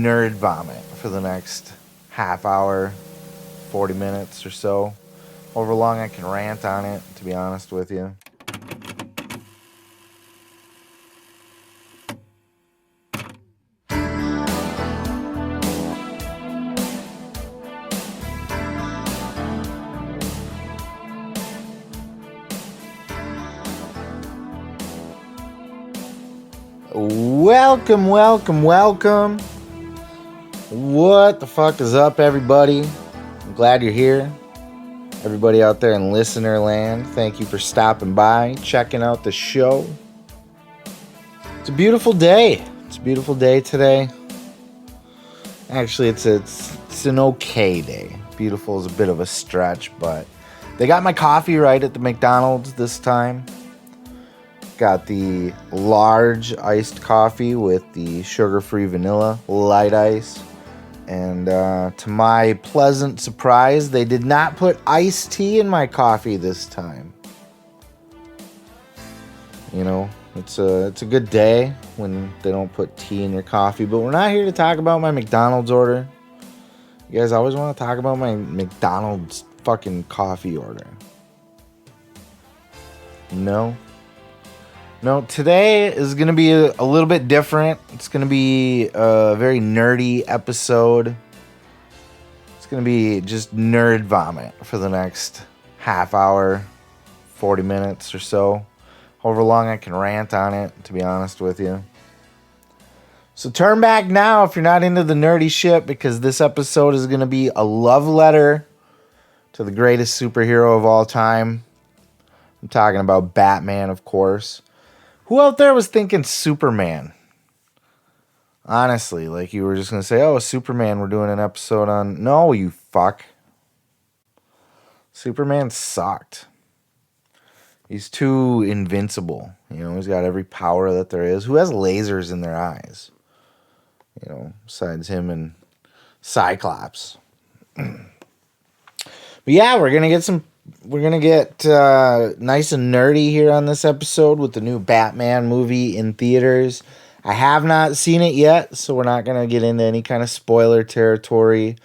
nerd vomit for the next half hour, 40 minutes or so. However long I can rant on it, to be honest with you. Welcome. What the fuck is up, everybody? I'm glad you're here. Everybody out there in listener land, thank you for stopping by, checking out the show. It's a beautiful day. It's a beautiful day today. Actually, it's an okay day. Beautiful is a bit of a stretch, but they got my coffee right at the McDonald's this time. Got the large iced coffee with the sugar-free vanilla light ice. And to my pleasant surprise, they did not put iced tea in my coffee this time. You know, it's a good day when they don't put tea in your coffee. But we're not here to talk about my McDonald's order. You guys always want to talk about my McDonald's fucking coffee order. No, today is going to be a little bit different. It's going to be a very nerdy episode. It's going to be just nerd vomit for the next half hour, 40 minutes or so. However long I can rant on it, to be honest with you. So turn back now if you're not into the nerdy shit, because this episode is going to be a love letter to the greatest superhero of all time. I'm talking about Batman, of course. Who out there was thinking Superman? Honestly, like you were just going to say, oh, Superman, we're doing an episode on... No, you fuck. Superman sucked. He's too invincible. You know, he's got every power that there is. Who has lasers in their eyes? You know, besides him and Cyclops. But yeah, we're going to get nice and nerdy here on this episode with the new Batman movie in theaters. I have not seen it yet, so we're not going to get into any kind of spoiler territory.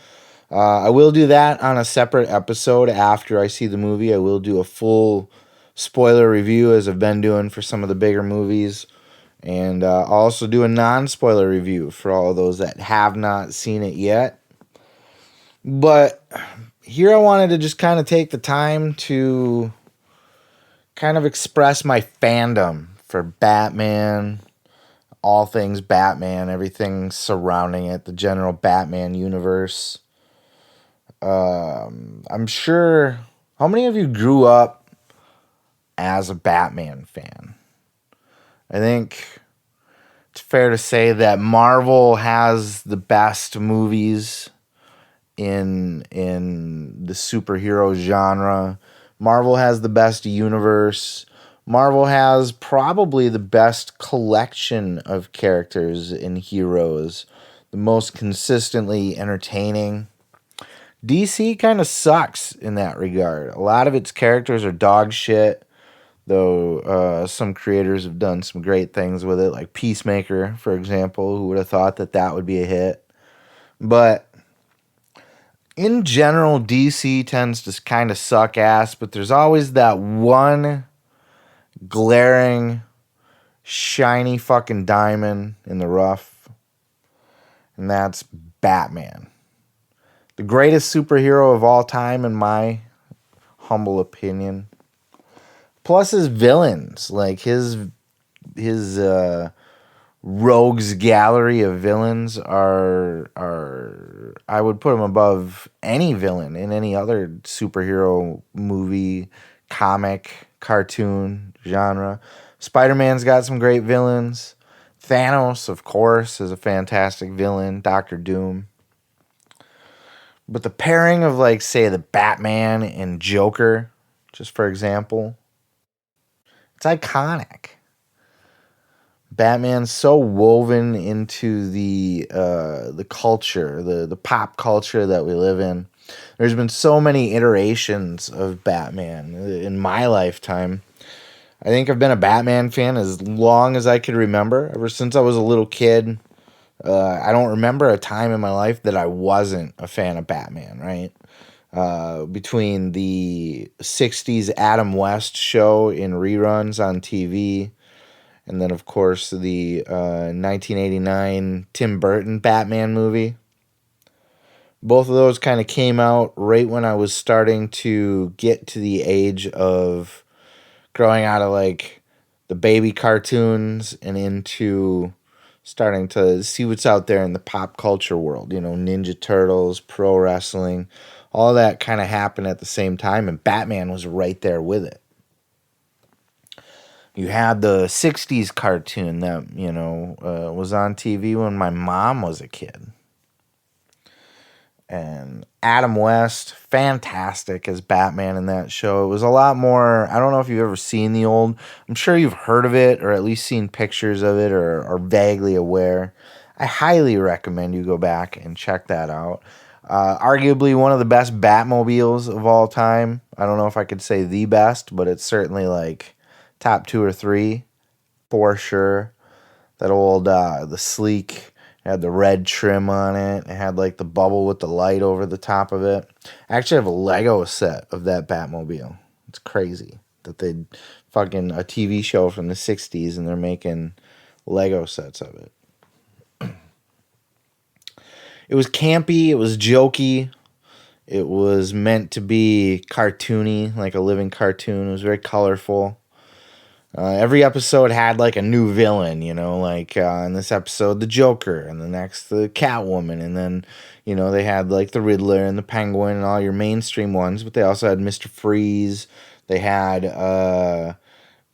I will do that on a separate episode after I see the movie. I will do a full spoiler review, as I've been doing for some of the bigger movies. And I'll also do a non-spoiler review for all of those that have not seen it yet. But here I wanted to just kind of take the time to kind of express my fandom for Batman, all things Batman, everything surrounding it, the general Batman universe. I'm sure, how many of you grew up as a Batman fan? I think it's fair to say that Marvel has the best movies in the superhero genre. Marvel has the best universe. Marvel has probably the best collection of characters and heroes, the most consistently entertaining. DC kind of sucks in that regard. A lot of its characters are dog shit, though some creators have done some great things with it, like Peacemaker, for example. Who would have thought that would be a hit? But in general, DC tends to kind of suck ass, but there's always that one glaring, shiny fucking diamond in the rough, and that's Batman. The greatest superhero of all time, in my humble opinion. Plus his villains, like his rogues gallery of villains are I would put him above any villain in any other superhero movie, comic, cartoon genre. Spider-Man's got some great villains. Thanos, of course, is a fantastic villain. Dr. Doom. But the pairing of, like, say, the Batman and Joker, just for example, it's iconic. Batman's so woven into the culture, the pop culture that we live in. There's been so many iterations of Batman in my lifetime. I think I've been a Batman fan as long as I could remember, ever since I was a little kid. I don't remember a time in my life that I wasn't a fan of Batman, right? Between the 60s Adam West show in reruns on TV, and then, of course, the 1989 Tim Burton Batman movie. Both of those kind of came out right when I was starting to get to the age of growing out of like the baby cartoons and into starting to see what's out there in the pop culture world. You know, Ninja Turtles, pro wrestling, all that kind of happened at the same time, and Batman was right there with it. You had the 60s cartoon that, was on TV when my mom was a kid. And Adam West, fantastic as Batman in that show. It was a lot more, I don't know if you've ever seen the old, I'm sure you've heard of it or at least seen pictures of it or are vaguely aware. I highly recommend you go back and check that out. Arguably one of the best Batmobiles of all time. I don't know if I could say the best, but it's certainly like top 2 or 3 for sure. That old, the sleek, had the red trim on it. It had like the bubble with the light over the top of it. I actually have a Lego set of that Batmobile. It's crazy that they fucking a TV show from the 60s and they're making Lego sets of it. It was campy, it was jokey, it was meant to be cartoony, like a living cartoon. It was very colorful. Every episode had like a new villain, like in this episode, the Joker, and the next, the Catwoman, and then, they had like the Riddler and the Penguin and all your mainstream ones, but they also had Mr. Freeze. They had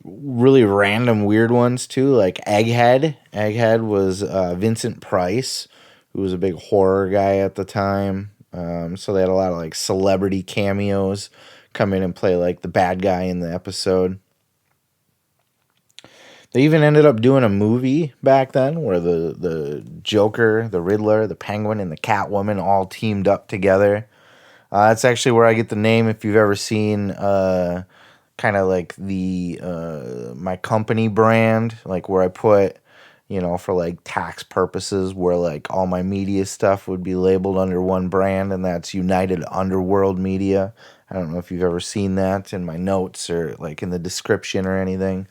really random weird ones too, like Egghead. Egghead was Vincent Price, who was a big horror guy at the time. So they had a lot of like celebrity cameos come in and play like the bad guy in the episode. They even ended up doing a movie back then where the Joker, the Riddler, the Penguin, and the Catwoman all teamed up together. That's actually where I get the name. If you've ever seen kind of like the my company brand, like where I put, for like tax purposes, where like all my media stuff would be labeled under one brand, and that's United Underworld Media. I don't know if you've ever seen that in my notes or like in the description or anything.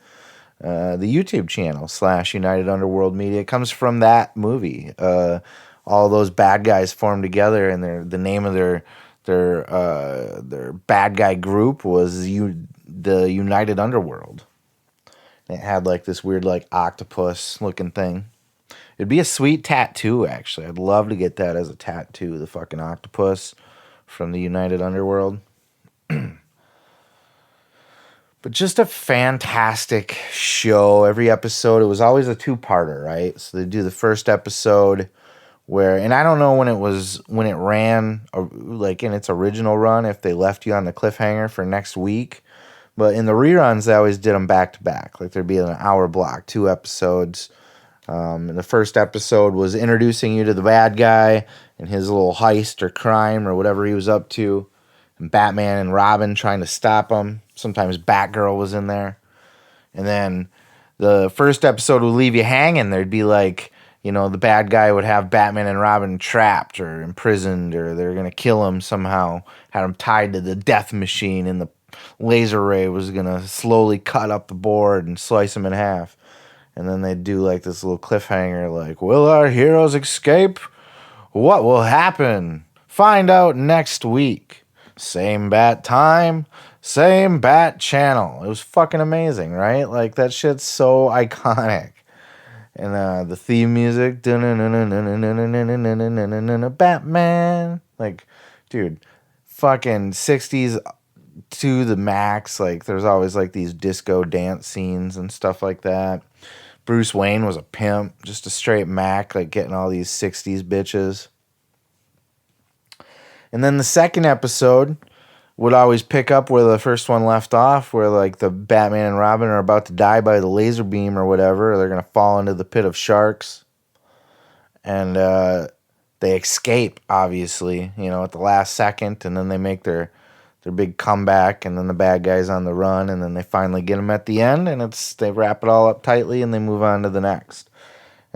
The YouTube channel / United Underworld Media comes from that movie. All those bad guys formed together, and the name of their bad guy group was the United Underworld. And it had like this weird like octopus looking thing. It'd be a sweet tattoo, actually. I'd love to get that as a tattoo, the fucking octopus from the United Underworld. But just a fantastic show. Every episode, it was always a 2-parter, right? So they do the first episode where, and I don't know when it ran, like in its original run, if they left you on the cliffhanger for next week. But in the reruns, they always did them back to back. Like there'd be an hour block, 2 episodes. And the first episode was introducing you to the bad guy and his little heist or crime or whatever he was up to. And Batman and Robin trying to stop him. Sometimes Batgirl was in there. And then the first episode would leave you hanging. There'd be like, the bad guy would have Batman and Robin trapped or imprisoned, or they're going to kill him somehow. Had him tied to the death machine, and the laser ray was going to slowly cut up the board and slice him in half. And then they'd do like this little cliffhanger like, will our heroes escape? What will happen? Find out next week. Same bat time, same bat channel. It was fucking amazing, right? Like, that shit's so iconic. And the theme music, Batman. Like, dude, fucking 60s to the max. Like, there's always like these disco dance scenes and stuff like that. Bruce Wayne was a pimp, just a straight Mac, like getting all these 60s bitches. And then the second episode would always pick up where the first one left off, where like the Batman and Robin are about to die by the laser beam or whatever. Or they're going to fall into the pit of sharks. And they escape, obviously, at the last second. And then they make their big comeback. And then the bad guy's on the run. And then they finally get them at the end. And they wrap it all up tightly and they move on to the next.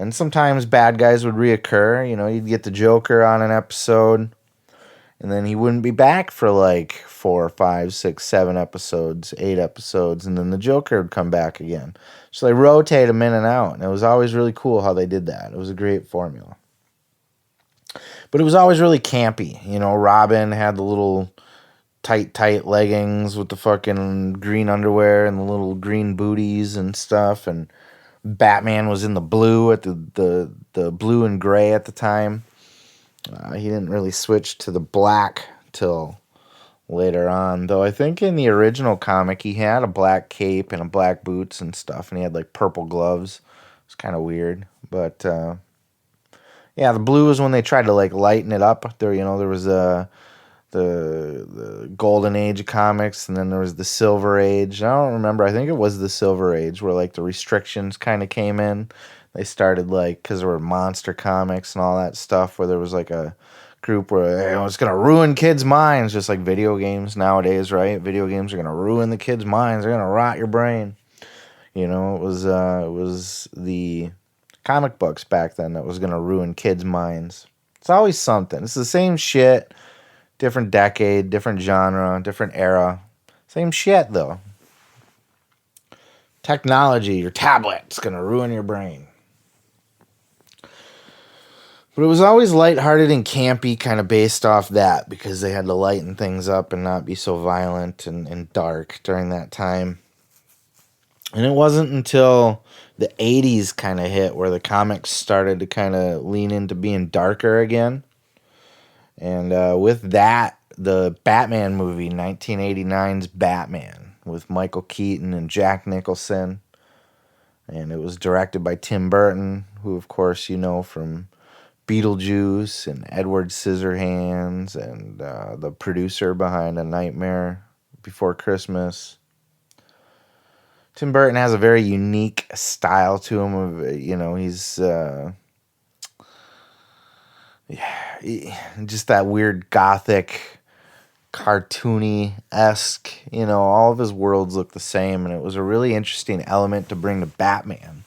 And sometimes bad guys would reoccur. You know, you'd get the Joker on an episode, and then he wouldn't be back for like 4, 5, 6, 7 episodes, 8 episodes, and then the Joker would come back again. So they rotate him in and out, and it was always really cool how they did that. It was a great formula. But it was always really campy. You know, Robin had the little tight leggings with the fucking green underwear and the little green booties and stuff, and Batman was in the blue at the blue and gray at the time. He didn't really switch to the black till later on, though. I think in the original comic he had a black cape and a black boots and stuff, and he had like purple gloves. It's kind of weird, but yeah, the blue was when they tried to like lighten it up. There, you know, there was the golden age of comics, and then there was the silver age. I don't remember. I think it was the silver age where like the restrictions kind of came in. They started like, because there were monster comics and all that stuff, where there was like a group where, you know, it's gonna ruin kids' minds, just like video games nowadays, right? Video games are gonna ruin the kids' minds. They're gonna rot your brain. You know, it was the comic books back then that was gonna ruin kids' minds. It's always something. It's the same shit. Different decade, different genre, different era. Same shit, though. Technology, your tablet's going to ruin your brain. But it was always lighthearted and campy, kind of based off that, because they had to lighten things up and not be so violent and dark during that time. And it wasn't until the 80s kind of hit where the comics started to kind of lean into being darker again. And with that, the Batman movie, 1989's Batman, with Michael Keaton and Jack Nicholson. And it was directed by Tim Burton, who, of course, you know from Beetlejuice and Edward Scissorhands, and the producer behind A Nightmare Before Christmas. Tim Burton has a very unique style to him. You know, he's... just that weird gothic, cartoony-esque, you know, all of his worlds look the same, and it was a really interesting element to bring to Batman.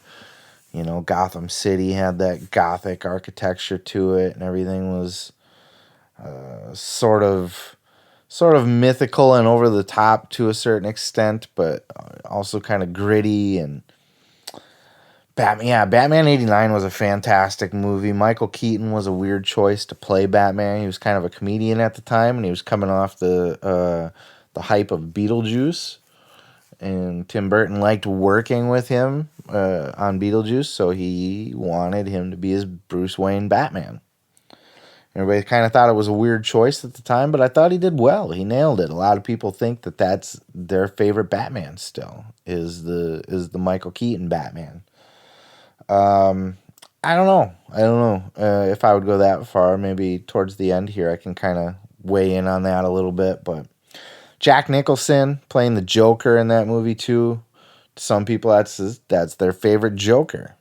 You know, Gotham City had that gothic architecture to it, and everything was sort of mythical and over the top to a certain extent, but also kind of gritty. And Batman 89 was a fantastic movie. Michael Keaton was a weird choice to play Batman. He was kind of a comedian at the time, and he was coming off the hype of Beetlejuice. And Tim Burton liked working with him on Beetlejuice, so he wanted him to be his Bruce Wayne Batman. Everybody kind of thought it was a weird choice at the time, but I thought he did well. He nailed it. A lot of people think that that's their favorite Batman still, is the Michael Keaton Batman. I don't know if I would go that far. Maybe towards the end here I can kind of weigh in on that a little bit. But Jack Nicholson playing the Joker in that movie too. Some people, that's their favorite Joker.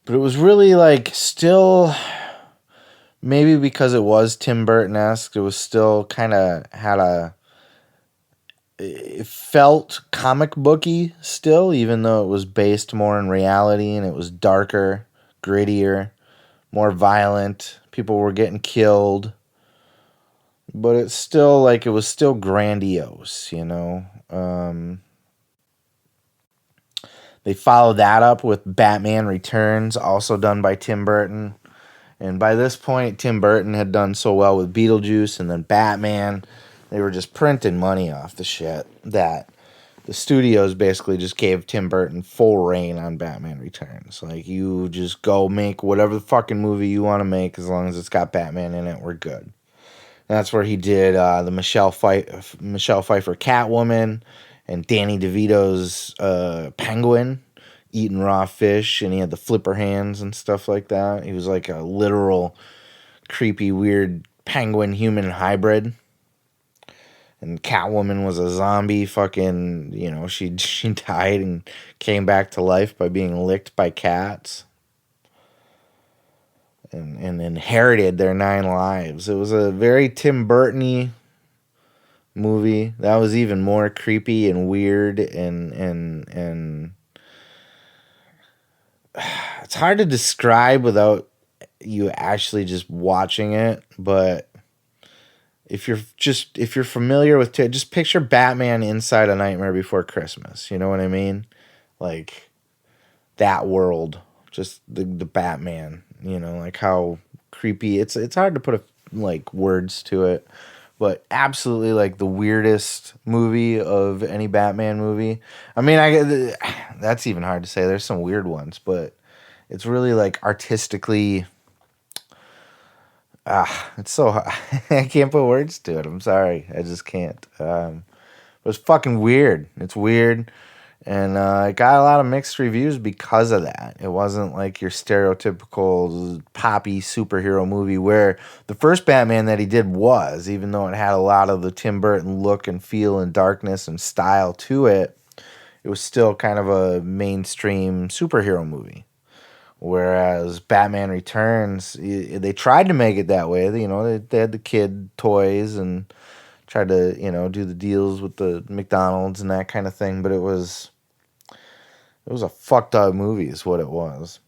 But it was really like still, maybe because it was Tim Burton-esque, it was still kind of it felt comic booky still, even though it was based more in reality, and it was darker, grittier, more violent. People were getting killed, but it's still like, it was still grandiose, you know. They followed that up with Batman Returns, also done by Tim Burton. And by this point, Tim Burton had done so well with Beetlejuice and then Batman. They were just printing money off the shit that the studios basically just gave Tim Burton full reign on Batman Returns. Like, you just go make whatever the fucking movie you want to make, as long as it's got Batman in it, we're good. And that's where he did the Michelle Pfeiffer Catwoman and Danny DeVito's Penguin eating raw fish, and he had the flipper hands and stuff like that. He was like a literal creepy, weird penguin human hybrid. And Catwoman was a zombie fucking, you know, she died and came back to life by being licked by cats. And inherited their 9 lives. It was a very Tim Burton-y movie. That was even more creepy and weird and it's hard to describe without you actually just watching it, but if you're familiar with just picture Batman inside A Nightmare Before Christmas, you know what I mean? Like that world, just the Batman, you know, like how creepy. It's hard to put like words to it, but absolutely like the weirdest movie of any Batman movie. I mean, that's even hard to say. There's some weird ones, but it's really like artistically. It's so hard. I can't put words to it. I'm sorry, I just can't. It was fucking weird. It's weird. And it got a lot of mixed reviews because of that. It wasn't like your stereotypical poppy superhero movie where the first Batman that he did was, even though it had a lot of the Tim Burton look and feel and darkness and style to it, it was still kind of a mainstream superhero movie. Whereas Batman Returns, they tried to make it that way. You know, they had the kid toys and tried to, you know, do the deals with the McDonald's and that kind of thing. But it was a fucked up movie is what it was.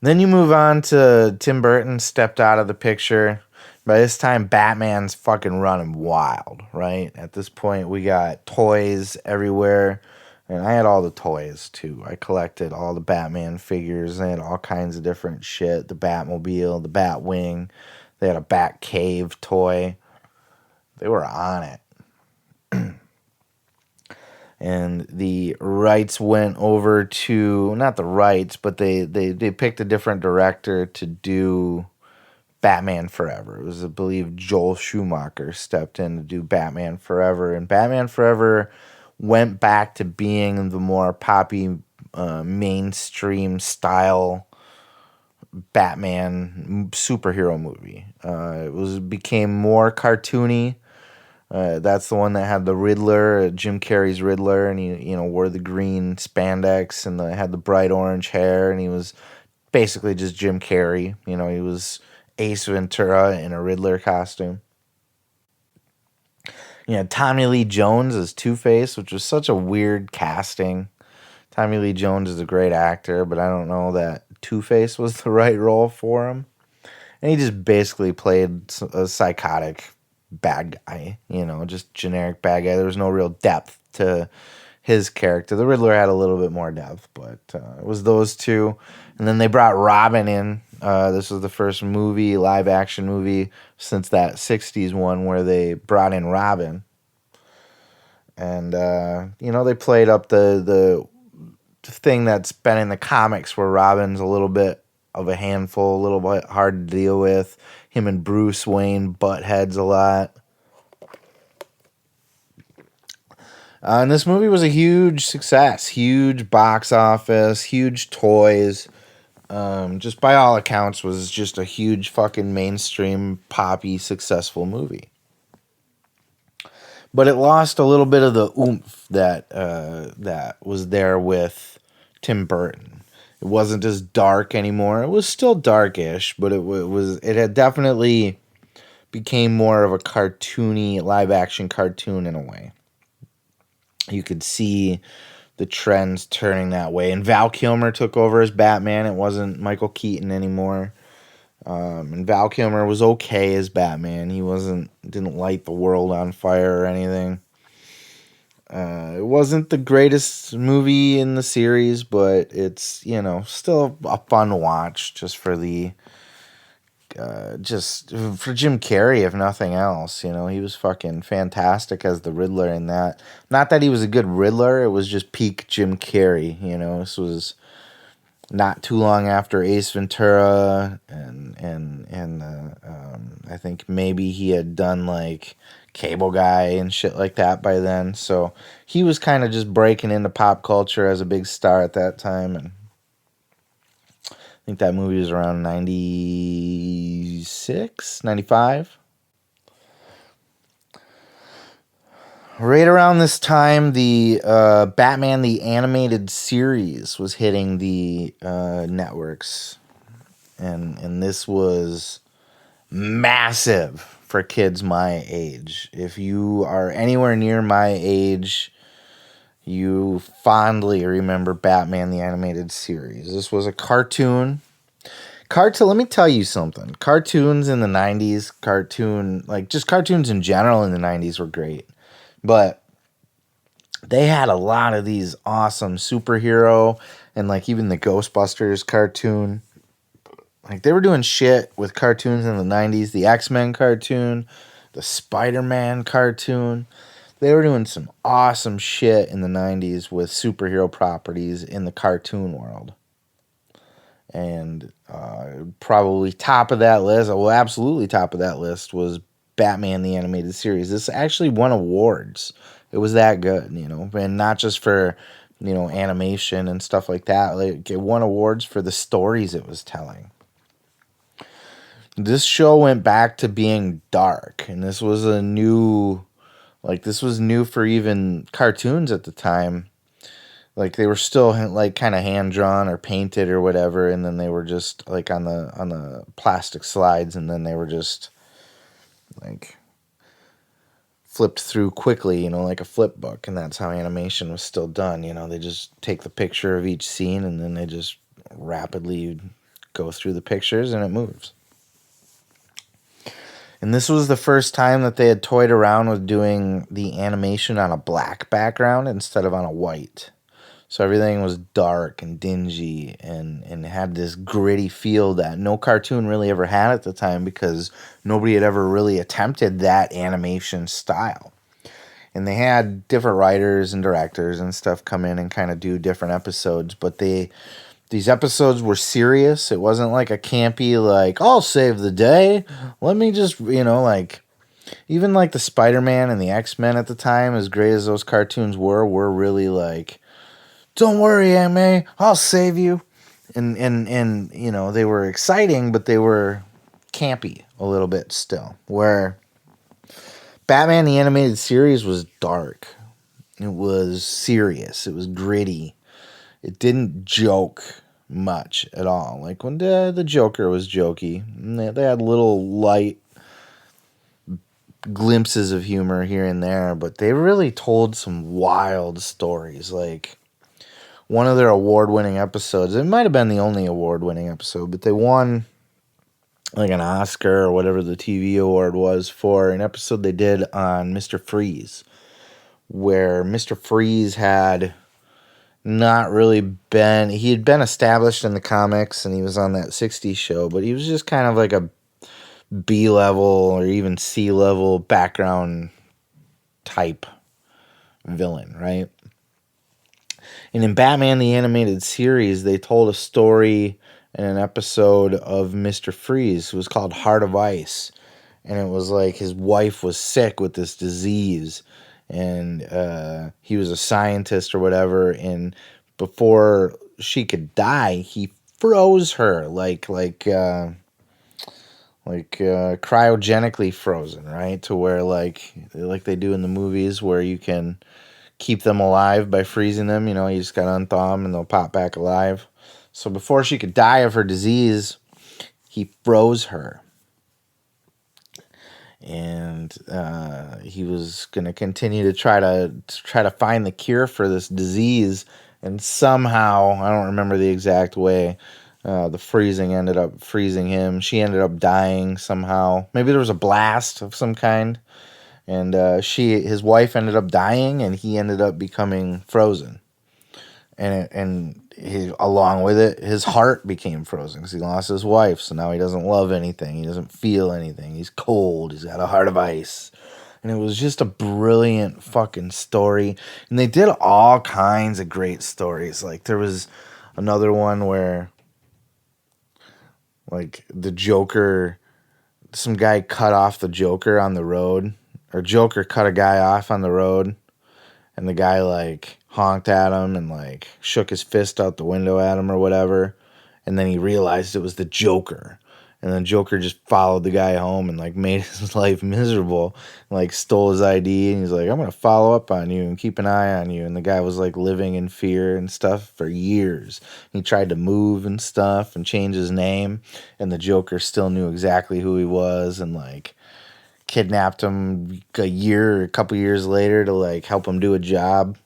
Then you move on to Tim Burton stepped out of the picture. By this time, Batman's fucking running wild, right? At this point, we got toys everywhere. And I had all the toys, too. I collected all the Batman figures. They had all kinds of different shit. The Batmobile, the Batwing. They had a Batcave toy. They were on it. And the rights went over to, not the rights, but they picked a different director to do Batman Forever. It was, I believe, Joel Schumacher stepped in to do Batman Forever. And Batman Forever went back to being the more poppy, mainstream style Batman superhero movie. It became more cartoony. That's the one that had the Riddler, Jim Carrey's Riddler, and he wore the green spandex and had the bright orange hair, and he was basically just Jim Carrey. You know, he was Ace Ventura in a Riddler costume. You know, Tommy Lee Jones as Two-Face, which was such a weird casting. Tommy Lee Jones is a great actor, but I don't know that Two-Face was the right role for him. And he just basically played a psychotic bad guy, you know, just generic bad guy. There was no real depth to his character. The Riddler had a little bit more depth, but it was those two. And then they brought Robin in. This was the first live action movie since that 60s one where they brought in Robin. And, they played up the thing that's been in the comics where Robin's a little bit of a handful, a little bit hard to deal with. Him and Bruce Wayne butt heads a lot. And this movie was a huge success. Huge box office, huge toys. Just by all accounts was just a huge fucking mainstream, poppy, successful movie. But it lost a little bit of the oomph that was there with Tim Burton. It wasn't as dark anymore. It was still darkish, but it had definitely became more of a cartoony, live action cartoon in a way. You could see the trends turning that way. And Val Kilmer took over as Batman. It wasn't Michael Keaton anymore. And Val Kilmer was okay as Batman. He didn't light the world on fire or anything. It wasn't the greatest movie in the series, but it's, still a fun watch just for Jim Carrey, if nothing else. You know, he was fucking fantastic as the Riddler in that. Not that he was a good Riddler, it was just peak Jim Carrey. You know, this was not too long after Ace Ventura, and I think maybe he had done like Cable Guy and shit like that by then. So he was kind of just breaking into pop culture as a big star at that time. And I think that movie was around 96, 95. Right around this time, the Batman the Animated Series was hitting the networks. And this was massive for kids my age. If you are anywhere near my age, you fondly remember Batman the Animated Series. This was a cartoon. Let me tell you something. Cartoons in the 90s, just cartoons in general in the 90s were great. But they had a lot of these awesome superhero and like even the Ghostbusters cartoon. Like they were doing shit with cartoons in the 90s, the X-Men cartoon, the Spider-Man cartoon. They were doing some awesome shit in the 90s with superhero properties in the cartoon world. And probably top of that list, well, absolutely top of that list was Batman the Animated Series. This actually won awards. It was that good, and not just for, animation and stuff like that. Like, it won awards for the stories it was telling. This show went back to being dark, and this was new for even cartoons at the time. Like they were still like kind of hand drawn or painted or whatever, and then they were just like on the plastic slides, and then they were just like flipped through quickly, like a flip book, and that's how animation was still done. They just take the picture of each scene, and then they just rapidly go through the pictures, and it moves. And this was the first time that they had toyed around with doing the animation on a black background instead of on a white. So everything was dark and dingy and had this gritty feel that no cartoon really ever had at the time because nobody had ever really attempted that animation style. And they had different writers and directors and stuff come in and kind of do different episodes, but these episodes were serious. It wasn't like a campy, like, I'll save the day. Let me just, even like the Spider-Man and the X-Men at the time, as great as those cartoons were really like, don't worry, Aunt May, I'll save you. And they were exciting, but they were campy a little bit still. Where Batman the Animated Series was dark. It was serious. It was gritty. It didn't joke much at all. Like when the Joker was jokey, they had little light glimpses of humor here and there, but they really told some wild stories. Like one of their award-winning episodes, it might have been the only award-winning episode, but they won like an Oscar or whatever the TV award was for an episode they did on Mr. Freeze, where Mr. Freeze had not really been, he had been established in the comics and he was on that 60s show, but he was just kind of like a B-level or even C-level background type villain, right? And in Batman the Animated Series, they told a story in an episode of Mr. Freeze. It was called Heart of Ice. And it was like his wife was sick with this disease. And he was a scientist or whatever. And before she could die, he froze her like cryogenically frozen, right? To where like they do in the movies where you can keep them alive by freezing them. You just got to unthaw them and they'll pop back alive. So before she could die of her disease, he froze her. And he was going to continue to try to find the cure for this disease. And somehow, I don't remember the exact way, the freezing ended up freezing him. She ended up dying somehow. Maybe there was a blast of some kind. And his wife ended up dying, and he ended up becoming frozen. And along with it, his heart became frozen because he lost his wife. So now he doesn't love anything. He doesn't feel anything. He's cold. He's got a heart of ice. And it was just a brilliant fucking story. And they did all kinds of great stories. Like there was another one where like the Joker, some guy cut off the Joker on the road. Or Joker cut a guy off on the road. And the guy like honked at him and like shook his fist out the window at him or whatever. And then he realized it was the Joker. And then Joker just followed the guy home and like made his life miserable. Like stole his ID and he's like, I'm going to follow up on you and keep an eye on you. And the guy was like living in fear and stuff for years. He tried to move and stuff and change his name. And the Joker still knew exactly who he was and like kidnapped him a couple years later to like help him do a job.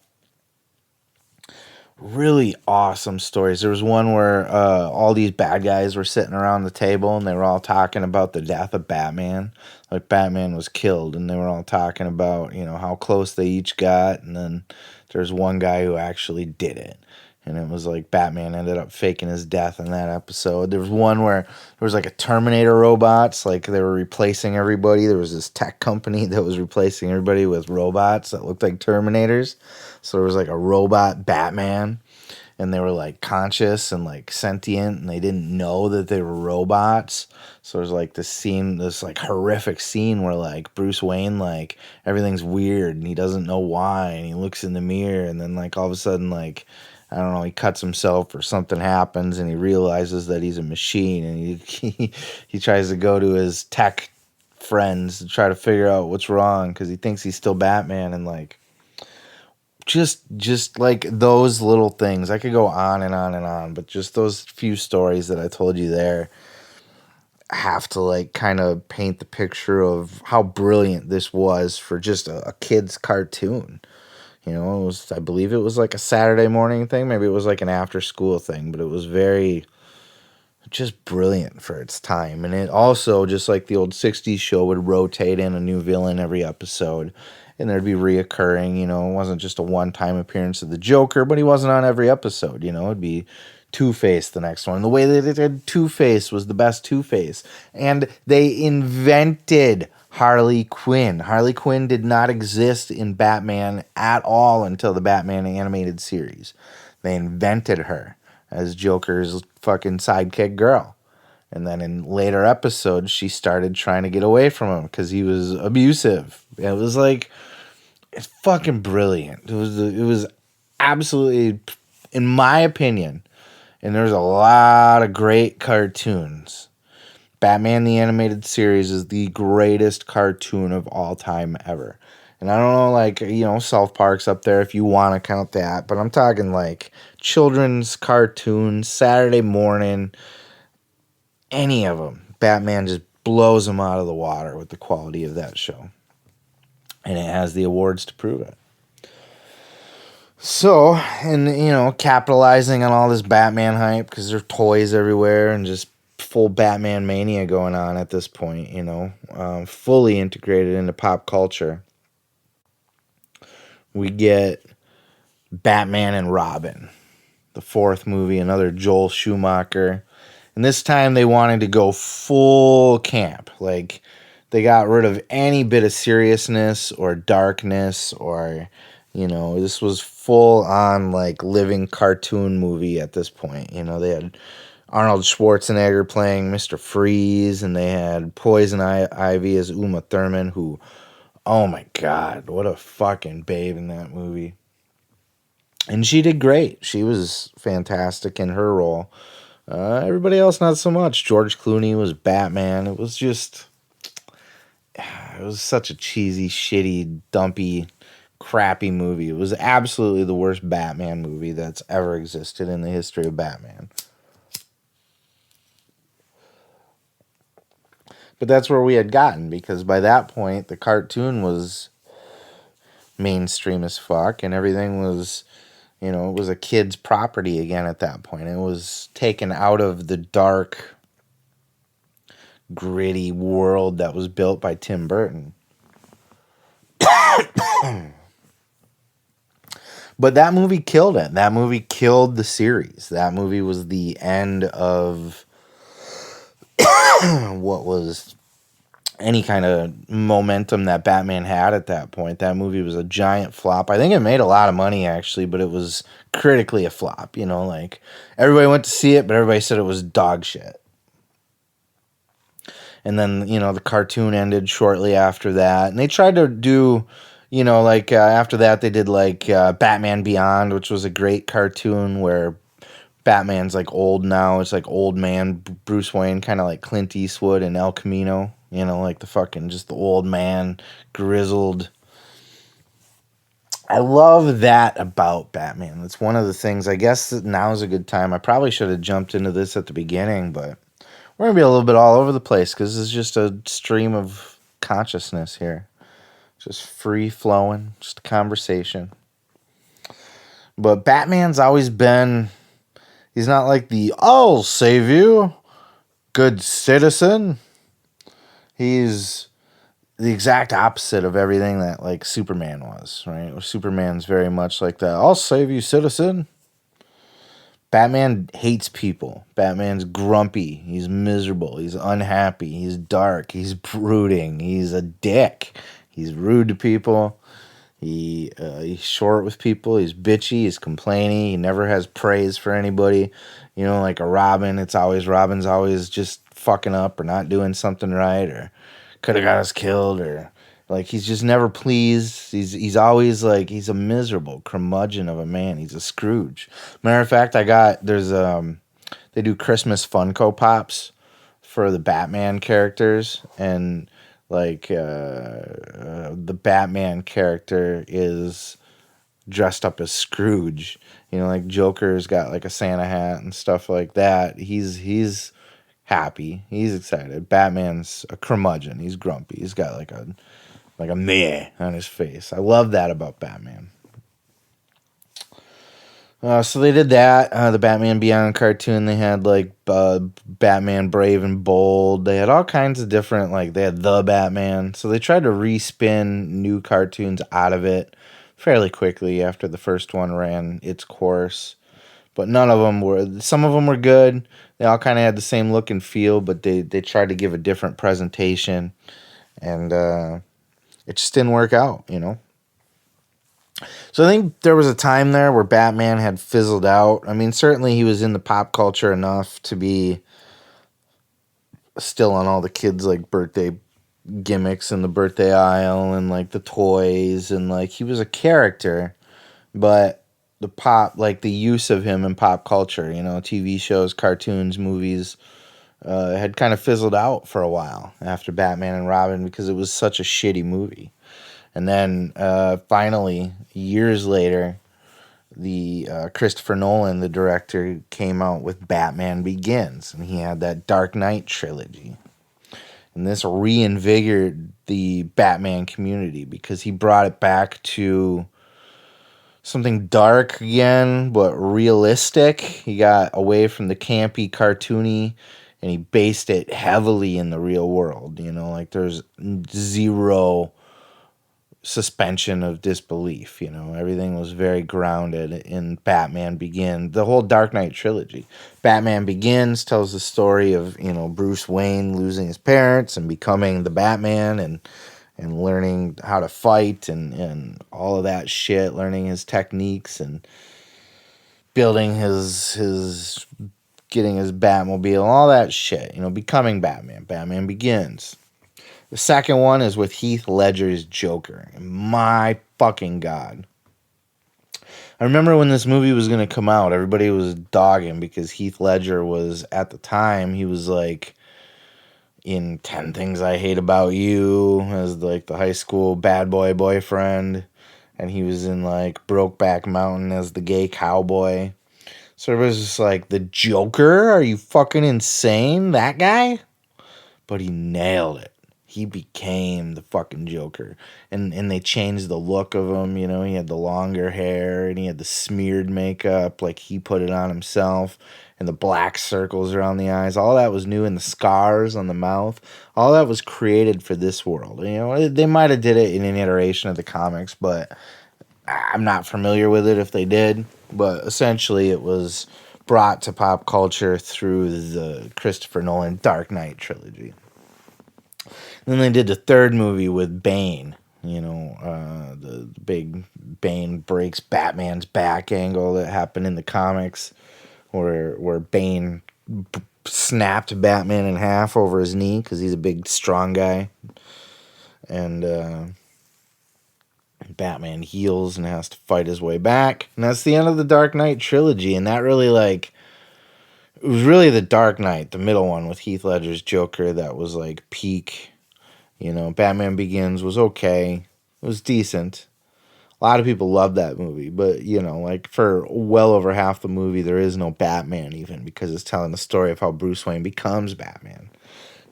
really awesome stories. There was one where all these bad guys were sitting around the table and they were all talking about the death of Batman. Like Batman was killed, and they were all talking about, how close they each got, and then there's one guy who actually did it. And it was like Batman ended up faking his death in that episode. There was one where there was like a Terminator robots, like they were replacing everybody. There was this tech company that was replacing everybody with robots that looked like Terminators. So there was like a robot Batman, and they were like conscious and like sentient, and they didn't know that they were robots. So there's like this scene, this like horrific scene where like Bruce Wayne, like everything's weird and he doesn't know why, and he looks in the mirror, and then like all of a sudden, like, I don't know, he cuts himself or something happens, and he realizes that he's a machine, and he tries to go to his tech friends to try to figure out what's wrong because he thinks he's still Batman. And like just like those little things, I could go on and on and on, but just those few stories that I told you there have to like kind of paint the picture of how brilliant this was for just a kid's cartoon. It was, I believe it was like a Saturday morning thing. Maybe it was like an after school thing, but it was very just brilliant for its time. And it also, just like the old 60s show, would rotate in a new villain every episode. And there'd be reoccurring, it wasn't just a one-time appearance of the Joker, but he wasn't on every episode, it'd be Two-Face the next one. The way that they did Two-Face was the best Two-Face. And they invented Harley Quinn. Harley Quinn did not exist in Batman at all until the Batman animated series. They invented her as Joker's fucking sidekick girl. And then in later episodes, she started trying to get away from him because he was abusive. It was like, it's fucking brilliant. It was absolutely, in my opinion, and there's a lot of great cartoons. Batman the Animated Series is the greatest cartoon of all time ever. And I don't know, like, South Park's up there if you want to count that. But I'm talking, like, children's cartoons, Saturday morning, any of them. Batman just blows them out of the water with the quality of that show. And it has the awards to prove it. So, and, capitalizing on all this Batman hype, because there's toys everywhere and just full Batman mania going on at this point, fully integrated into pop culture. We get Batman and Robin, the fourth movie, another Joel Schumacher. And this time they wanted to go full camp. Like, they got rid of any bit of seriousness or darkness or, this was full on, like, living cartoon movie at this point. They had Arnold Schwarzenegger playing Mr. Freeze, and they had Poison Ivy as Uma Thurman, who, oh my God, what a fucking babe in that movie. And she did great. She was fantastic in her role. Everybody else, not so much. George Clooney was Batman. It was such a cheesy, shitty, dumpy, crappy movie. It was absolutely the worst Batman movie that's ever existed in the history of Batman. But that's where we had gotten, because by that point, the cartoon was mainstream as fuck, and everything was, it was a kid's property again at that point. It was taken out of the dark, gritty world that was built by Tim Burton. But that movie killed it. That movie killed the series. That movie was the end of what was any kind of momentum that Batman had at that point. That movie was a giant flop. I think it made a lot of money, actually, but it was critically a flop. Like, everybody went to see it, but everybody said it was dog shit. And then, the cartoon ended shortly after that. And they tried to do, after that, they did, Batman Beyond, which was a great cartoon where Batman's, old now. It's, old man Bruce Wayne, kind of like Clint Eastwood and El Camino. The fucking, just the old man, grizzled. I love that about Batman. It's one of the things, I guess that now is a good time. I probably should have jumped into this at the beginning, but we're going to be a little bit all over the place because this is just a stream of consciousness here. Just free flowing, just a conversation. But Batman's always been, he's not like the "I'll save you, good citizen." He's the exact opposite of everything that like Superman was, right? Superman's very much like that "I'll save you, citizen." Batman hates people. Batman's grumpy. He's miserable. He's unhappy. He's dark. He's brooding. He's a dick. He's rude to people. He's short with people. He's bitchy. He's complaining. He never has praise for anybody. You know, like a Robin. Robin's always just fucking up or not doing something right or could have got us killed or like he's just never pleased. He's always like he's a miserable curmudgeon of a man. He's a Scrooge. Matter of fact, they do Christmas Funko Pops for the Batman characters, and the Batman character is dressed up as Scrooge. You know, like Joker's got like a Santa hat and stuff like that. He's happy. He's excited. Batman's a curmudgeon. He's grumpy. He's got like a meh on his face. I love that about Batman. So they did that. The Batman Beyond cartoon. They had like Batman Brave and Bold. They had all kinds of different they had the Batman. So they tried to respin new cartoons out of it fairly quickly after the first one ran its course. But none of them were. Some of them were good. They all kind of had the same look and feel, but they tried to give a different presentation, and it just didn't work out, you know. So I think there was a time there where Batman had fizzled out. I mean, certainly he was in the pop culture enough to be still on all the kids' like birthday gimmicks in the birthday aisle and like the toys, and like he was a character, but the use of him in pop culture, you know, TV shows, cartoons, movies, had kind of fizzled out for a while after Batman and Robin because it was such a shitty movie. And then finally, years later, the Christopher Nolan, the director, came out with Batman Begins, and he had that Dark Knight trilogy. And this reinvigorated the Batman community because he brought it back to something dark again, but realistic. He got away from the campy, cartoony, and he based it heavily in the real world. You know, like there's zero suspension of disbelief. You know, everything was very grounded in Batman Begins. The whole Dark Knight trilogy. Batman Begins tells the story of, you know, Bruce Wayne losing his parents and becoming the Batman and learning how to fight and all of that shit, learning his techniques and building his getting his Batmobile, all that shit, you know, becoming Batman. Batman Begins. The second one is with Heath Ledger's Joker. My fucking God. I remember when this movie was going to come out, everybody was dogging because Heath Ledger was, at the time, he was like in 10 Things I Hate About You as like the high school bad boy boyfriend. And he was in like Brokeback Mountain as the gay cowboy. So it was just like, the Joker? Are you fucking insane? That guy? But he nailed it. He became the fucking Joker. And they changed the look of him, you know, he had the longer hair and he had the smeared makeup, like he put it on himself, and the black circles around the eyes. All that was new, and the scars on the mouth. All that was created for this world. You know, they might have did it in an iteration of the comics, but I'm not familiar with it if they did. But essentially it was brought to pop culture through the Christopher Nolan Dark Knight trilogy. Then they did the third movie with Bane. You know, the big Bane breaks Batman's back angle that happened in the comics, where Bane snapped Batman in half over his knee because he's a big, strong guy. And Batman heals and has to fight his way back. And that's the end of the Dark Knight trilogy. And that really, like, it was really the Dark Knight, the middle one with Heath Ledger's Joker, that was like peak. You know, Batman Begins was okay. It was decent. A lot of people love that movie, but, you know, like for well over half the movie, there is no Batman even because it's telling the story of how Bruce Wayne becomes Batman.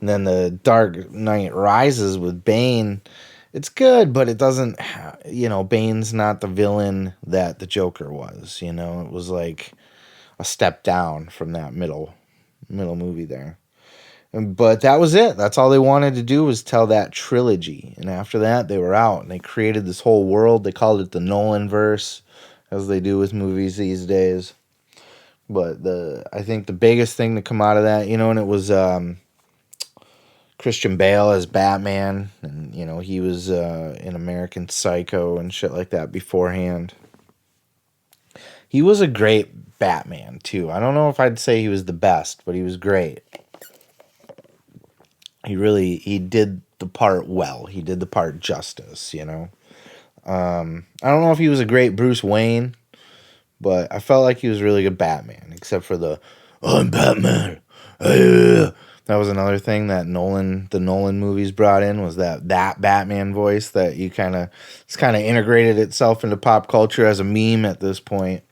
And then the Dark Knight Rises with Bane, it's good, but it doesn't, Bane's not the villain that the Joker was, It was like a step down from that middle movie there. But that was it. That's all they wanted to do was tell that trilogy. And after that, they were out and they created this whole world. They called it the Nolan verse, as they do with movies these days. But I think the biggest thing to come out of that, and it was Christian Bale as Batman, and he was in American Psycho and shit like that beforehand. He was a great Batman too. I don't know if I'd say he was the best, but he was great. He did the part well. He did the part justice, I don't know if he was a great Bruce Wayne, but I felt like he was really good Batman, except for the "I'm Batman." That was another thing that the Nolan movies brought in, was that Batman voice that it's kind of integrated itself into pop culture as a meme at this point.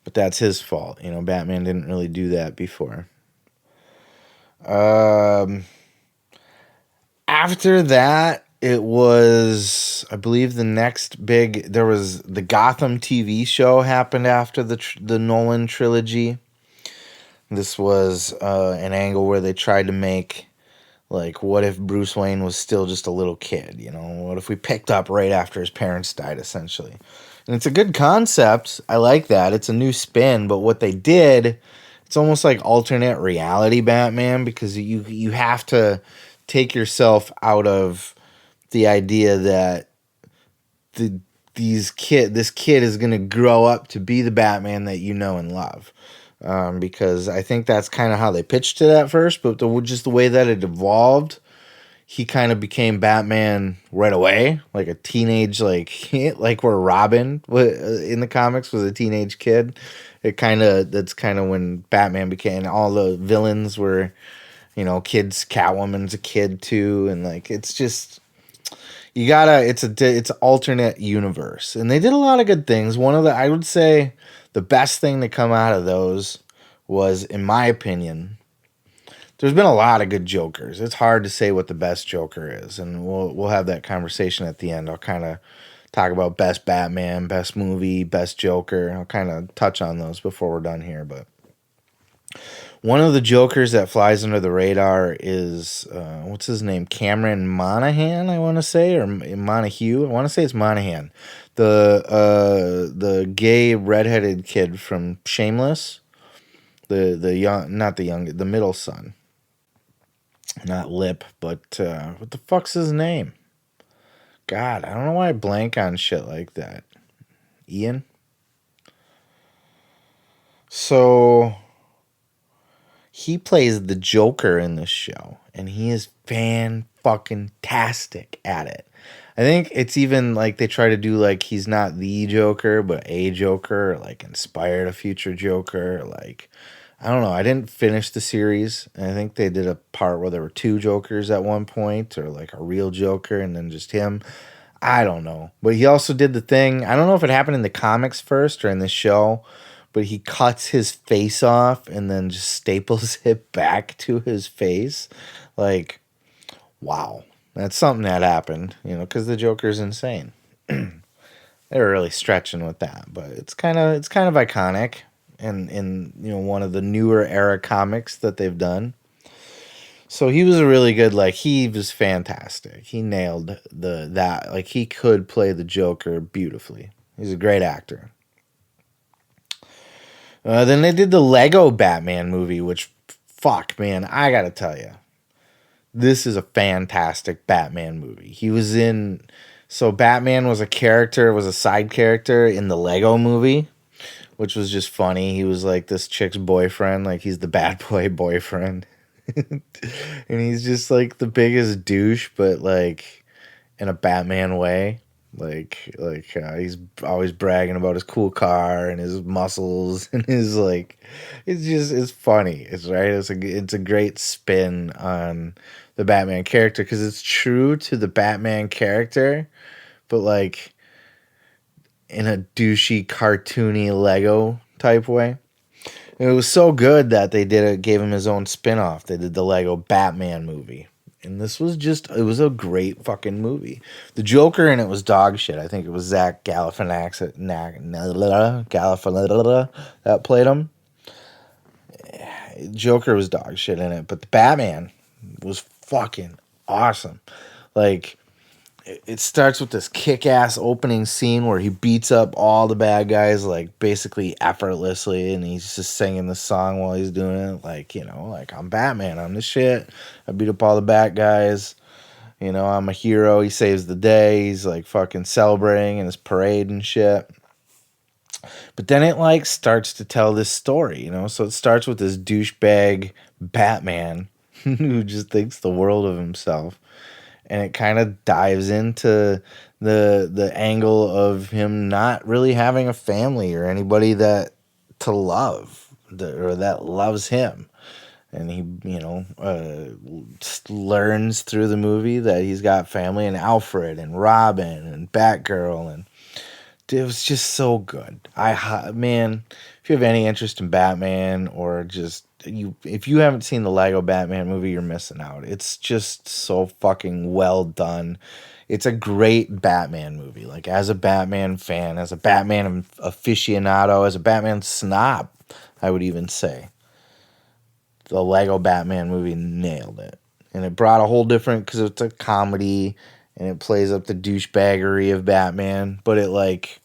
But that's his fault, Batman didn't really do that before. After that, it was, I believe, the next big. There was the Gotham TV show happened after the Nolan trilogy. This was an angle where they tried to make, like, what if Bruce Wayne was still just a little kid? What if we picked up right after his parents died, essentially? And it's a good concept. I like that. It's a new spin, but what they did, it's almost like alternate reality Batman, because you have to take yourself out of the idea that this kid is going to grow up to be the Batman that you know and love. Because I think that's kind of how they pitched it at first, but just the way that it evolved, he kind of became Batman right away, like a teenage, like where Robin in the comics was a teenage kid. That's kind of when Batman became, all the villains were, kids. Catwoman's a kid too, and like it's just, it's alternate universe, and they did a lot of good things. I would say the best thing to come out of those was, in my opinion, there's been a lot of good Jokers. It's hard to say what the best Joker is, and we'll have that conversation at the end. I'll kind of talk about best Batman, best movie, best Joker. I'll kind of touch on those before we're done here, but one of the Jokers that flies under the radar is, what's his name? Cameron Monaghan, I want to say, or Montague. I want to say it's Monaghan. The gay redheaded kid from Shameless. The middle son. Not Lip, but what the fuck's his name? God, I don't know why I blank on shit like that. Ian? So he plays the Joker in this show, and he is fan-fucking-tastic at it. I think it's even like they try to do like he's not the Joker, but a Joker, or like inspired a future Joker. Like, I don't know. I didn't finish the series. And I think they did a part where there were two Jokers at one point, or like a real Joker and then just him. I don't know. But he also did the thing. I don't know if it happened in the comics first or in the show, but he cuts his face off and then just staples it back to his face. Like, wow. That's something that happened, because the Joker's insane. They were really stretching with that, but it's kind of iconic, and in one of the newer era comics that they've done. So he was a really good, he was fantastic. He nailed that. He could play the Joker beautifully. He's a great actor. Then they did the Lego Batman movie, which, fuck, man, I gotta tell you. This is a fantastic Batman movie. He was in... So Batman was a side character in the Lego movie, which was just funny. He was like this chick's boyfriend. Like, he's the bad boy boyfriend. And he's just like the biggest douche, but like in a Batman way. He's always bragging about his cool car and his muscles and his it's funny. It's a great spin on the Batman character, because it's true to the Batman character, but like in a douchey, cartoony Lego type way. And it was so good that they gave him his own spin-off. They did the Lego Batman movie. And this was it was a great fucking movie. The Joker in it was dog shit. I think it was Zach Galifianakis that played him. Joker was dog shit in it, but the Batman was fucking awesome. Like, it starts with this kick-ass opening scene where he beats up all the bad guys, like, basically effortlessly, and he's just singing the song while he's doing it. Like, you know, like, I'm Batman, I'm the shit. I beat up all the bad guys. You know, I'm a hero. He saves the day. He's, like, fucking celebrating in his parade and shit. But then it, like, starts to tell this story, you know? So it starts with this douchebag Batman who just thinks the world of himself. And it kind of dives into the angle of him not really having a family or anybody that to love or that loves him. And he, you know, learns through the movie that he's got family and Alfred and Robin and Batgirl, and it was just so good. Man, if you have any interest in Batman or just if you haven't seen the Lego Batman movie, you're missing out. It's just so fucking well done. It's a great Batman movie. Like, as a Batman fan, as a Batman aficionado, as a Batman snob, I would even say the Lego Batman movie nailed it. And it brought a whole different, because it's a comedy and it plays up the douchebaggery of Batman, but it, like,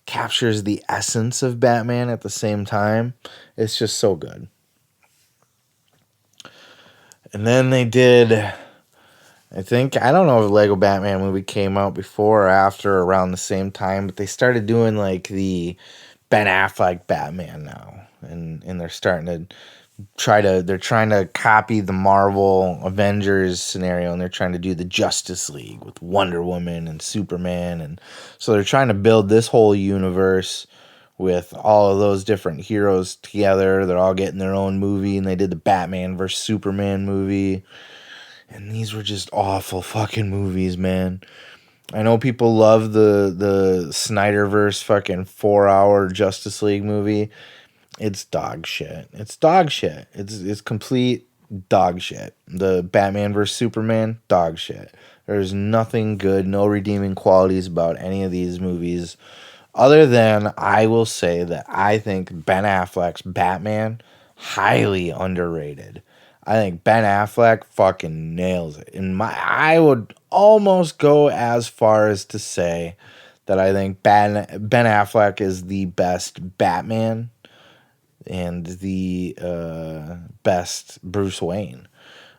captures the essence of Batman at the same time. It's just so good. And then they did, I don't know if Lego Batman movie came out before or after, around the same time, but they started doing, like, the Ben Affleck Batman now. And they're starting to they're trying to copy the Marvel Avengers scenario, and they're trying to do the Justice League with Wonder Woman and Superman, and so they're trying to build this whole universe with all of those different heroes together. They're all getting their own movie, and they did the Batman vs Superman movie, and these were just awful fucking movies, man. I know people love the Snyderverse fucking 4-hour Justice League movie. It's dog shit. It's dog shit. It's complete dog shit. The Batman vs Superman, dog shit. There's nothing good, no redeeming qualities about any of these movies, other than I will say that I think Ben Affleck's Batman highly underrated. I think Ben Affleck fucking nails it. I would almost go as far as to say that I think Ben Affleck is the best Batman and the best Bruce Wayne.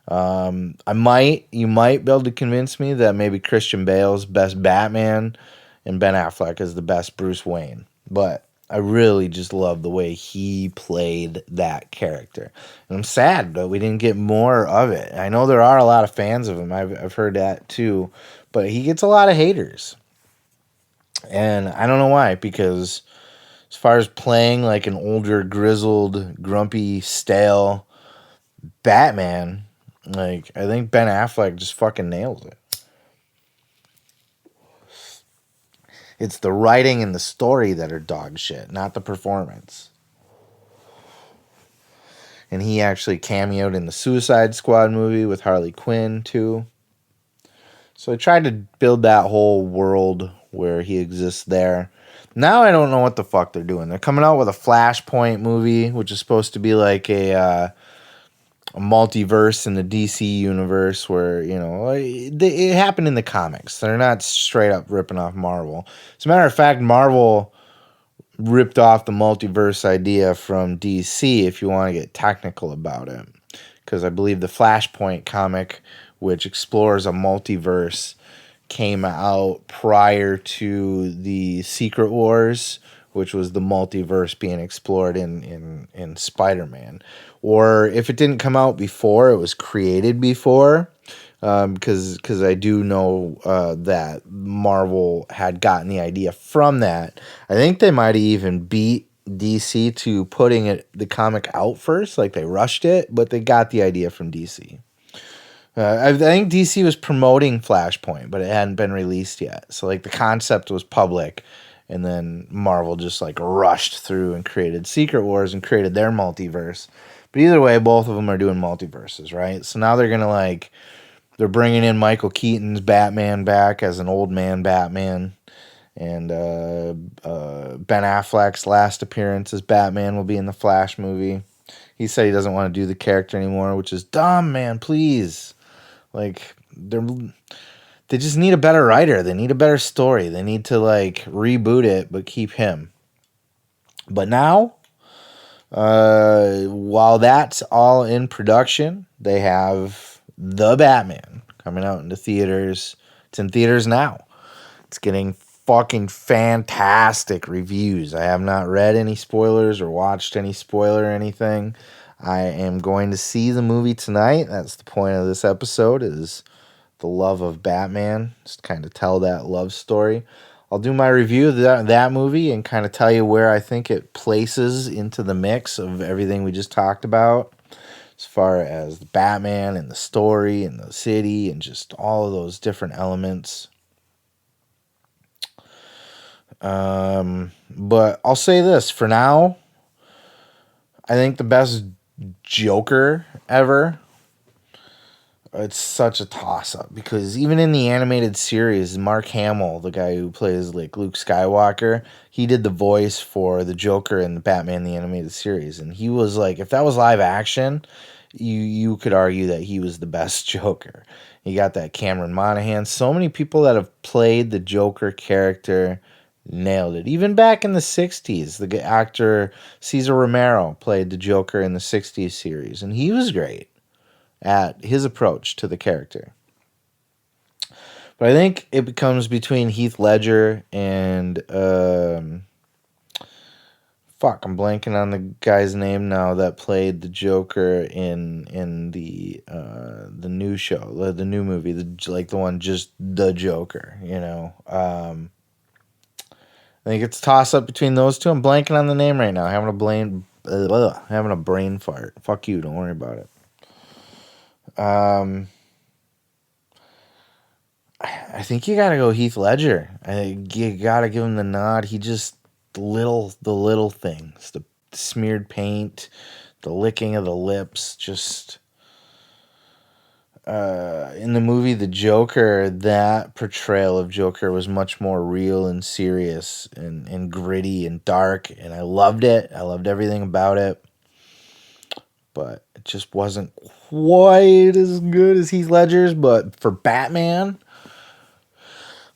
You might be able to convince me that maybe Christian Bale's best Batman and Ben Affleck is the best Bruce Wayne. But I really just love the way he played that character. And I'm sad that we didn't get more of it. I know there are a lot of fans of him. I've heard that too. But he gets a lot of haters. And I don't know why, because as far as playing like an older, grizzled, grumpy, stale Batman, like, I think Ben Affleck just fucking nails it. It's the writing and the story that are dog shit, not the performance. And he actually cameoed in the Suicide Squad movie with Harley Quinn, too. So I tried to build that whole world where he exists there. Now I don't know what the fuck they're doing. They're coming out with a Flashpoint movie, which is supposed to be like a multiverse in the DC universe where, you know, it happened in the comics. They're not straight up ripping off Marvel. As a matter of fact, Marvel ripped off the multiverse idea from DC, if you want to get technical about it. Because I believe the Flashpoint comic, which explores a multiverse, came out prior to the Secret Wars, which was the multiverse being explored in Spider-Man. Or if it didn't come out before, it was created before, because I do know that Marvel had gotten the idea from that. I think they might have even beat DC to putting the comic out first, like they rushed it, but they got the idea from DC. I think DC was promoting Flashpoint, but it hadn't been released yet. So, like, the concept was public, and then Marvel just, like, rushed through and created Secret Wars and created their multiverse. But either way, both of them are doing multiverses, right? So now they're going to, like, They're bringing in Michael Keaton's Batman back as an old man Batman. And Ben Affleck's last appearance as Batman will be in the Flash movie. He said he doesn't want to do the character anymore, which is dumb, man. Please. Like, they just need a better writer. They need a better story. They need to, like, reboot it, but keep him. But now, while that's all in production, they have The Batman coming out into theaters. It's in theaters now. It's getting fucking fantastic reviews. I have not read any spoilers or watched any spoiler or anything. I am going to see the movie tonight. That's the point of this episode, is the love of Batman. Just kind of tell that love story. I'll do my review of that movie and kind of tell you where I think it places into the mix of everything we just talked about, as far as the Batman and the story and the city and just all of those different elements. But I'll say this for now. I think the best Joker ever. It's such a toss-up because even in the animated series, Mark Hamill, the guy who plays like Luke Skywalker, he did the voice for the Joker in the Batman the Animated Series, and he was like, if that was live action, you could argue that he was the best Joker. You got that Cameron Monaghan. So many people that have played the Joker character nailed it. Even back in the 60s, the actor Cesar Romero played the Joker in the 60s series, and he was great at his approach to the character. But I think it becomes between Heath Ledger and I'm blanking on the guy's name now that played the Joker in the new show, the new movie, the one just the Joker, you know. I think it's a toss up between those two. I'm blanking on the name right now. Having a brain fart. Fuck you. Don't worry about it. I think you gotta go Heath Ledger. I think you gotta give him the nod. He just the little things, the smeared paint, the licking of the lips, just in the movie The Joker, that portrayal of Joker was much more real and serious and gritty and dark, and I loved it. I loved everything about it. But it just wasn't quite as good as Heath Ledger's. But for Batman,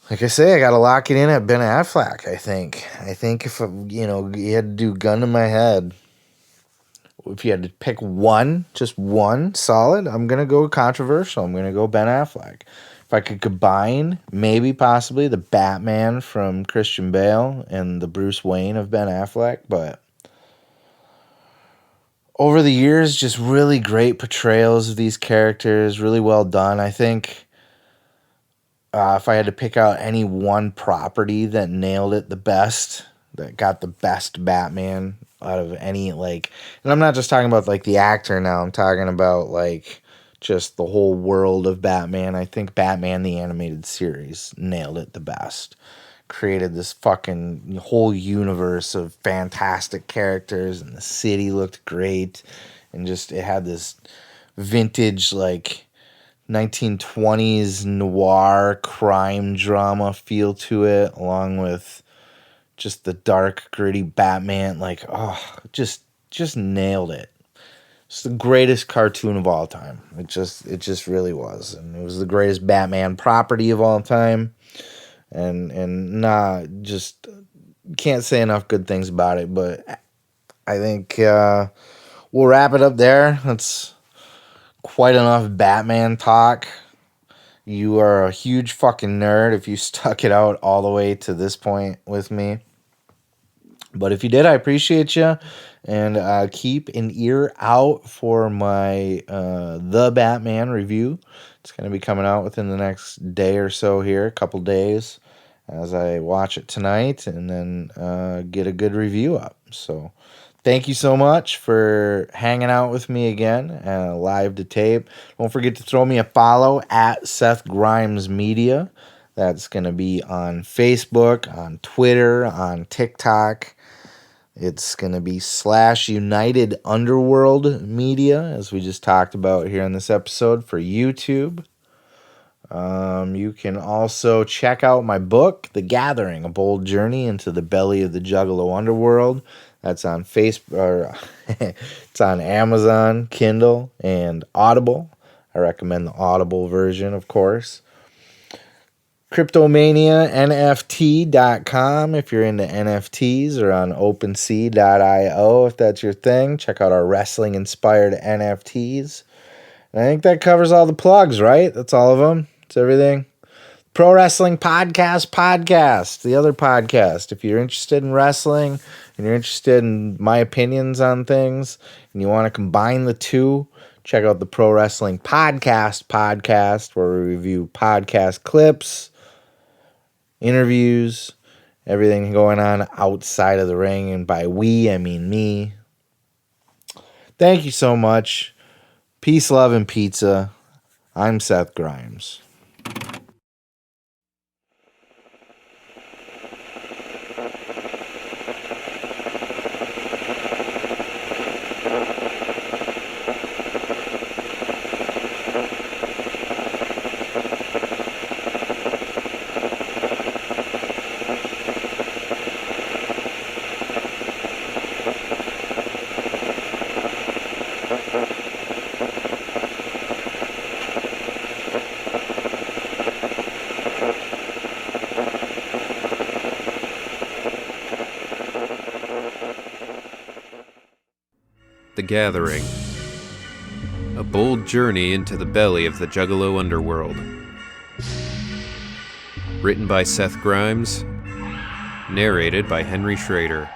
like I say, I got to lock it in at Ben Affleck, I think. I think if, you had to do gun to my head, if you had to pick one, just one solid, I'm going to go controversial. I'm going to go Ben Affleck. If I could combine, maybe possibly, the Batman from Christian Bale and the Bruce Wayne of Ben Affleck, but over the years, just really great portrayals of these characters, really well done. I think if I had to pick out any one property that nailed it the best, that got the best Batman out of any, like, and I'm not just talking about, like, the actor now, I'm talking about, like, just the whole world of Batman. I think Batman the Animated Series nailed it the best. Created this fucking whole universe of fantastic characters, and the city looked great, and just it had this vintage, like, 1920s noir crime drama feel to it, along with just the dark gritty Batman. Like, just nailed it. It's the greatest cartoon of all time. It just really was, and it was the greatest Batman property of all time. And just can't say enough good things about it, but I think we'll wrap it up there. That's quite enough Batman talk. You are a huge fucking nerd if you stuck it out all the way to this point with me. But if you did, I appreciate you. And keep an ear out for my The Batman review. It's going to be coming out within the next day or so here, a couple days, as I watch it tonight and then get a good review up. So thank you so much for hanging out with me again, live to tape. Don't forget to throw me a follow at Seth Grimes Media. That's going to be on Facebook, on Twitter, on TikTok. It's going to be /United Underworld Media, as we just talked about here in this episode, for YouTube. You can also check out my book, The Gathering, A Bold Journey into the Belly of the Juggalo Underworld. That's on Facebook, or it's on Amazon, Kindle, and Audible. I recommend the Audible version, of course. CryptomaniaNFT.com if you're into NFTs, or on OpenSea.io if that's your thing. Check out our wrestling-inspired NFTs. And I think that covers all the plugs, right? That's all of them. It's everything. Pro Wrestling Podcast, the other podcast. If you're interested in wrestling and you're interested in my opinions on things and you want to combine the two, check out the Pro Wrestling Podcast, where we review podcast clips, interviews, everything going on outside of the ring. And by we, I mean me. Thank you so much. Peace, love, and pizza. I'm Seth Grimes. The Gathering. A bold journey into the belly of the Juggalo Underworld. Written by Seth Grimes. Narrated by Henry Schrader.